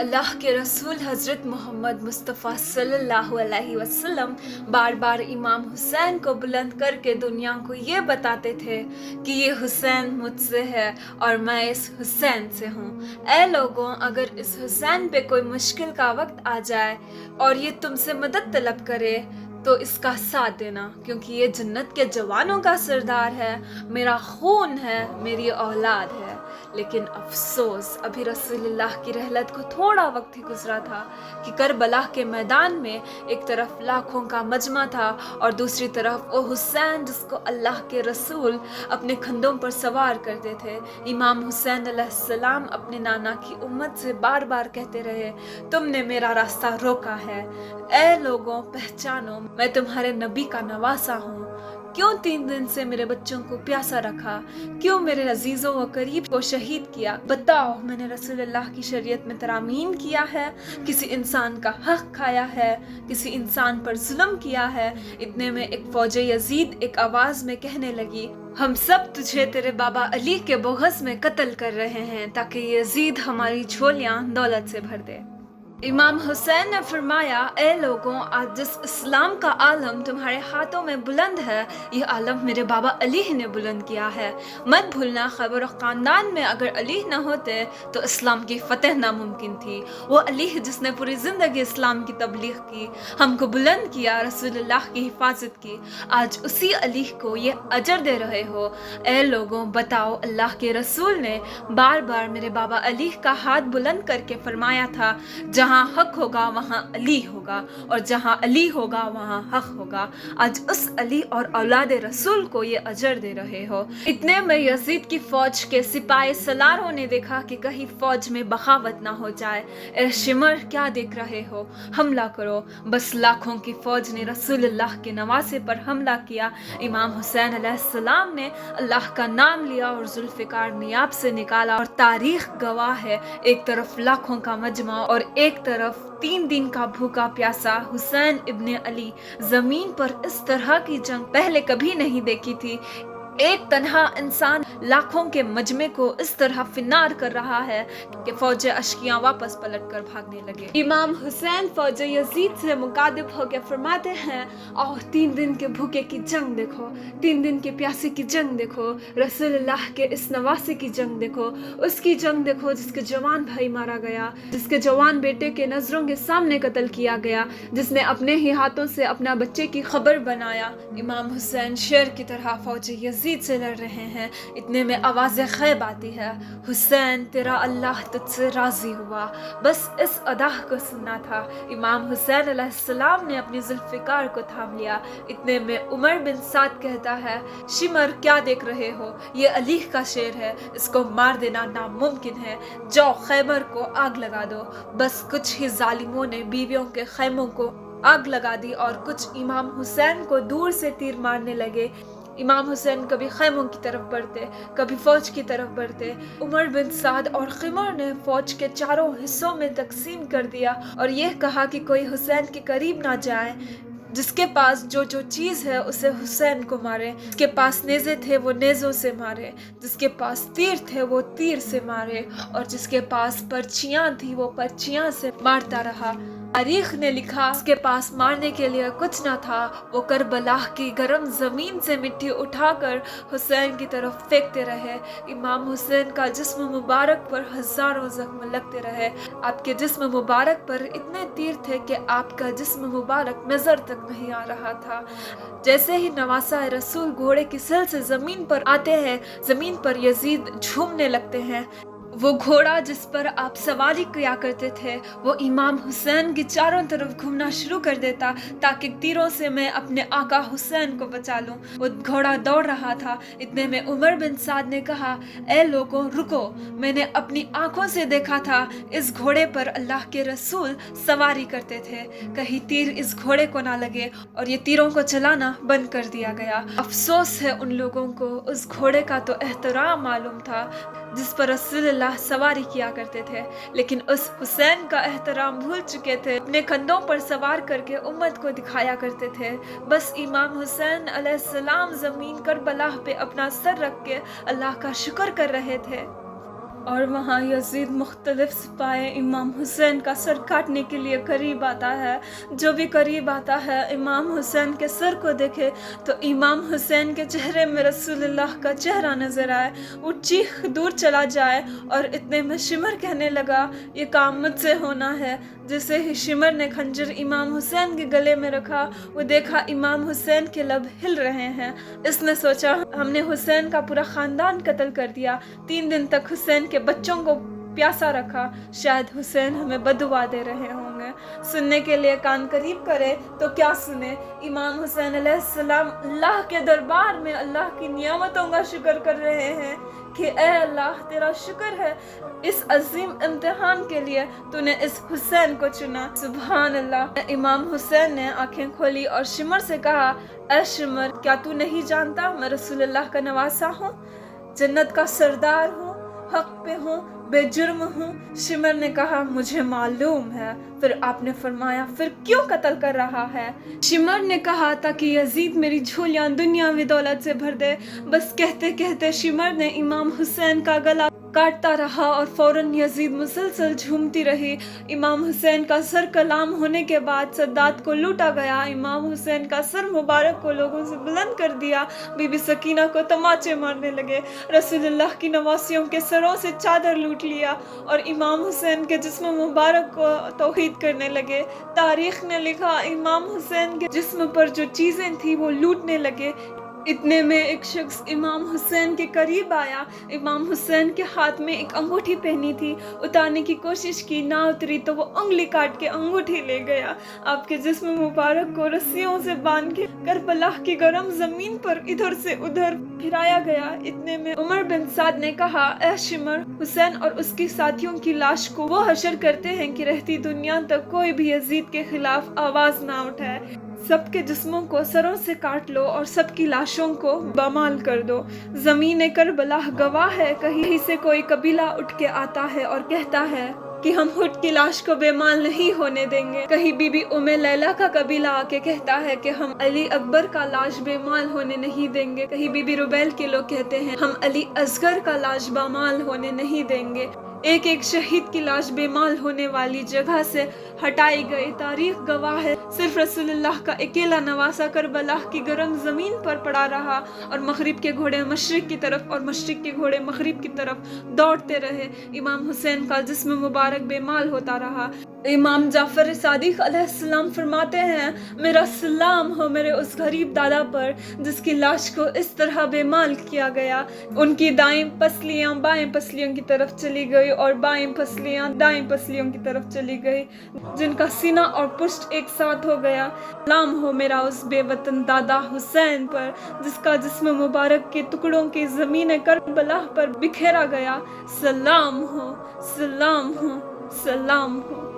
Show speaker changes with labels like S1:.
S1: अल्लाह के रसूल हज़रत मोहम्मद मुस्तफ़ा सल्लल्लाहु अलैहि वसल्लम बार बार इमाम हुसैन को बुलंद करके दुनिया को ये बताते थे कि ये हुसैन मुझसे है और मैं इस हुसैन से हूँ। ऐ लोगों, अगर इस हुसैन पे कोई मुश्किल का वक्त आ जाए और ये तुमसे मदद तलब करे तो इसका साथ देना, क्योंकि ये जन्नत के जवानों का सरदार है, मेरा खून है, मेरी औलाद है। लेकिन अफसोस, अभी रसूलुल्लाह की रहलत को थोड़ा वक्त ही गुजरा था कि करबला के मैदान में एक तरफ लाखों का मजमा था और दूसरी तरफ वो हुसैन जिसको अल्लाह के रसूल अपने कंधों पर सवार करते थे। इमाम हुसैन अलैहिस्सलाम अपने नाना की उम्मत से बार बार कहते रहे, तुमने मेरा रास्ता रोका है। ऐ लोगों, पहचानो, मैं तुम्हारे नबी का नवासा हूँ। क्यों 3 दिन से मेरे बच्चों को प्यासा रखा? क्यों मेरे अजीजों व करीब को शहीद किया? बताओ, मैंने रसूलुल्लाह की शरीयत में तरामीम किया है? किसी इंसान का हक खाया है? किसी इंसान पर जुल्म किया है? इतने में एक फौजे यजीद एक आवाज में कहने लगी, हम सब तुझे तेरे बाबा अली के बोगस में कत्ल कर रहे हैं ताकि यजीद हमारी झोलियां दौलत से भर दे। इमाम हुसैन ने फरमाया, ए लोगों, आज जिस इस्लाम का आलम तुम्हारे हाथों में बुलंद है, यह आलम मेरे बाबा अली ने बुलंद किया है। मत भूलना, खैबर ख़ानदान में अगर अली न होते तो इस्लाम की फतह नामुमकिन थी। वो अली जिसने पूरी ज़िंदगी इस्लाम की तबलीग की, हमको बुलंद किया, रसूलुल्लाह की हिफाजत की, आज उसी अली को ये अजर दे रहे हो। ए लोगों, बताओ, अल्लाह के रसूल ने बार बार मेरे बाबा अली का हाथ बुलंद करके फरमाया था, जहाँ हक होगा वहाँ अली होगा और जहाँ अली होगा वहाँ हक होगा। आज उस अली और औलाद रसूल को ये अजर दे रहे हो। इतने में यजीद की फौज के सिपाही सलारों ने देखा कि कहीं फौज में बगावत ना हो जाए। ए शिमर, क्या देख रहे हो? हमला करो। बस लाखों की फौज ने रसूलुल्लाह के नवासे पर हमला किया। इमाम हुसैन अलैहिस्सलाम ने अल्लाह का नाम लिया और जुल्फ़िकार नियाब से निकाला और तारीख गवाह है, एक तरफ लाखों का मजमा और एक तरफ 3 दिन का भूखा प्यासा हुसैन इब्ने अली। जमीन पर इस तरह की जंग पहले कभी नहीं देखी थी। एक तन्हा इंसान लाखों के मजमे को इस तरह फिनार कर रहा है कि फौज अश्कियां वापस पलट कर भागने लगे। इमाम हुसैन फौज यजीद से मुकादिब होकर फरमाते हैं, और 3 दिन के भूखे की जंग देखो, 3 दिन के प्यासे की जंग देखो, रसूलुल्लाह के इस नवासे की जंग देखो, उसकी जंग देखो जिसके जवान भाई मारा गया, जिसके जवान बेटे के नजरों के सामने कत्ल किया गया, जिसने अपने ही हाथों से अपना बच्चे की खबर बनाया। इमाम हुसैन शेर की तरह फौज यजीद से लड़ रहे हैं। इतने में आवाज़ खैब आती है, हुसैन, तेरा अल्लाह तुझसे राजी हुआ। बस इस अदा को सुनना था। इमाम हुसैन अलैहिस्सलाम ने अपनी जुल्फ़िकार को थाम लिया। इतने में उमर बिन साद कहता है, शिमर, क्या देख रहे हो? ये अली का शेर है, इसको मार देना नामुमकिन है। जाओ, खैबर को आग लगा दो। बस कुछ ही जालिमों ने बीवियों के खैमों को आग लगा दी और कुछ इमाम हुसैन को दूर से तीर मारने लगे। इमाम हुसैन कभी खैमों की तरफ बढ़ते, कभी फौज की तरफ बढ़ते। उमर बिन साद और खिमर ने फौज के चारों हिस्सों में तकसीम कर दिया और यह कहा कि कोई हुसैन के करीब ना जाए। जिसके पास जो जो चीज़ है उसे हुसैन को मारे, जिसके पास नेज़े थे वो नेज़ों से मारे, जिसके पास तीर थे वो तीर से मारे और जिसके पास पर्चियाँ थी वो पर्चियाँ से मारता रहा। तारीख ने लिखा, उसके पास मारने के लिए कुछ न था, वो करबला की गर्म ज़मीन से मिट्टी उठाकर हुसैन की तरफ फेंकते रहे। इमाम हुसैन का जिस्म मुबारक पर हज़ारों ज़ख्म लगते रहे। आपके जिस्म मुबारक पर इतने तीर थे कि आपका जिस्म मुबारक नज़र तक नहीं आ रहा था। जैसे ही नवासा रसूल घोड़े की सिल से ज़मीन पर आते हैं, ज़मीन पर यजीद झूमने लगते हैं। वो घोड़ा जिस पर आप सवारी किया करते थे वो इमाम हुसैन की चारों तरफ घूमना शुरू कर देता ताकि तीरों से मैं अपने आका हुसैन को बचा लूं। वो घोड़ा दौड़ रहा था। इतने में उमर बिन साद ने कहा, ए लोगों, रुको, मैंने अपनी आंखों से देखा था इस घोड़े पर अल्लाह के रसूल सवारी करते थे। कहीं तीर इस घोड़े को ना लगे और ये तीरों को चलाना बंद कर दिया गया। अफसोस है उन लोगों को, उस घोड़े का तो एहतराम मालूम था जिस पर रसूलुल्लाह सवारी किया करते थे, लेकिन उस हुसैन का एहतराम भूल चुके थे। अपने कंधों पर सवार करके उम्मत को दिखाया करते थे। बस इमाम हुसैन अलैहिस्सलाम ज़मीन करबला पे अपना सर रख के अल्लाह का शुक्र कर रहे थे। اور وہاں یزید مختلف سپاہی امام حسین کا سر کاٹنے کے لیے قریب آتا ہے. جو بھی قریب آتا ہے امام حسین کے سر کو دیکھے تو امام حسین کے چہرے میں رسول اللہ کا چہرہ نظر آئے. وہ چیخ دور چلا جائے اور اتنے میں شمر کہنے لگا یہ کام مجھ سے ہونا ہے. جسے ہی شمر نے خنجر امام حسین کے گلے میں رکھا وہ دیکھا امام حسین کے لب ہل رہے ہیں. اس نے سوچا ہم نے حسین کا پورا خاندان قتل کر دیا. 3 دن تک حسین کے بچوں کو پیاسا رکھا. شاید حسین ہمیں بددعا دے رہے ہوں گے. سننے کے لیے کان قریب کرے تو کیا سنے. امام حسین علیہ السلام اللہ کے دربار میں اللہ کی نعمتوں کا شکر کر رہے ہیں کہ اے اللہ تیرا شکر ہے اس عظیم امتحان کے لیے تو نے اس حسین کو چنا. سبحان اللہ. امام حسین نے آنکھیں کھولی اور شمر سے کہا اے شمر کیا تو نہیں جانتا میں رسول اللہ کا نواسا ہوں, جنت کا سردار ہوں, حق پہ ہوں, بے جرم ہوں. شمر نے کہا مجھے معلوم ہے. پھر آپ نے فرمایا پھر کیوں قتل کر رہا ہے. شمر نے کہا تاکہ یزید میری جھولیاں دنیاوی دولت سے بھر دے. بس کہتے کہتے شمر نے امام حسین کا گلا کاٹتا رہا اور فوراً یزید مسلسل جھومتی رہی. امام حسین کا سر کلام ہونے کے بعد سداد کو لوٹا گیا. امام حسین کا سر مبارک کو لوگوں سے بلند کر دیا. بی بی سکینہ کو تماچے مارنے لگے. رسول اللہ کی نواسیوں کے سروں سے چادر لوٹ لیا اور امام حسین کے جسم مبارک کو توحید کرنے لگے. تاریخ نے لکھا امام حسین کے جسم پر جو چیزیں تھیں وہ لوٹنے لگے. اتنے میں ایک شخص امام حسین کے قریب آیا. امام حسین کے ہاتھ میں ایک انگوٹھی پہنی تھی. اتارنے کی کوشش کی, نہ اتری تو وہ انگلی کاٹ کے انگوٹھی لے گیا. آپ کے جسم مبارک کو رسیوں سے باندھ کے کربلا کی گرم زمین پر ادھر سے ادھر پھرایا گیا. اتنے میں عمر بن سعد نے کہا اے شمر حسین اور اس کی ساتھیوں کی لاش کو وہ حشر کرتے ہیں کہ رہتی دنیا تک کوئی بھی یزید کے خلاف آواز نہ اٹھائے. سب کے جسموں کو سروں سے کاٹ لو اور سب کی لاشوں کو بامال کر دو. زمین کربلا گواہ ہے. کہیں سے کوئی قبیلہ اٹھ کے آتا ہے اور کہتا ہے کہ ہم خود کی لاش کو بے مال نہیں ہونے دیں گے. کہیں بی بی ام لیلہ کا قبیلہ آ کے کہتا ہے کہ ہم علی اکبر کا لاش بے مال ہونے نہیں دیں گے. کہیں بی بی ربیل کے لوگ کہتے ہیں ہم علی اصغر کا لاش بامال ہونے نہیں دیں گے. ایک ایک شہید کی لاش بے مال ہونے والی جگہ سے ہٹائی گئی. تاریخ گواہ ہے صرف رسول اللہ کا اکیلا نواسا کربلا کی گرم زمین پر پڑا رہا اور مغرب کے گھوڑے مشرق کی طرف اور مشرق کے گھوڑے مغرب کی طرف دوڑتے رہے. امام حسین کا جسم مبارک بے مال ہوتا رہا. امام جعفر صادق علیہ السلام فرماتے ہیں میرا سلام ہو میرے اس غریب دادا پر جس کی لاش کو اس طرح بے مال کیا گیا. ان کی دائیں پسلیاں بائیں پسلیوں کی طرف چلی گئی اور بائیں پسلیاں دائیں پسلیوں کی طرف چلی گئی جن کا سینہ اور پشت ایک ساتھ ہو گیا. سلام ہو میرا اس بے وطن دادا حسین پر جس کا جسم مبارک کے ٹکڑوں کی زمین کربلا پر بکھیرا گیا. سلام ہو سلام ہو سلام ہو.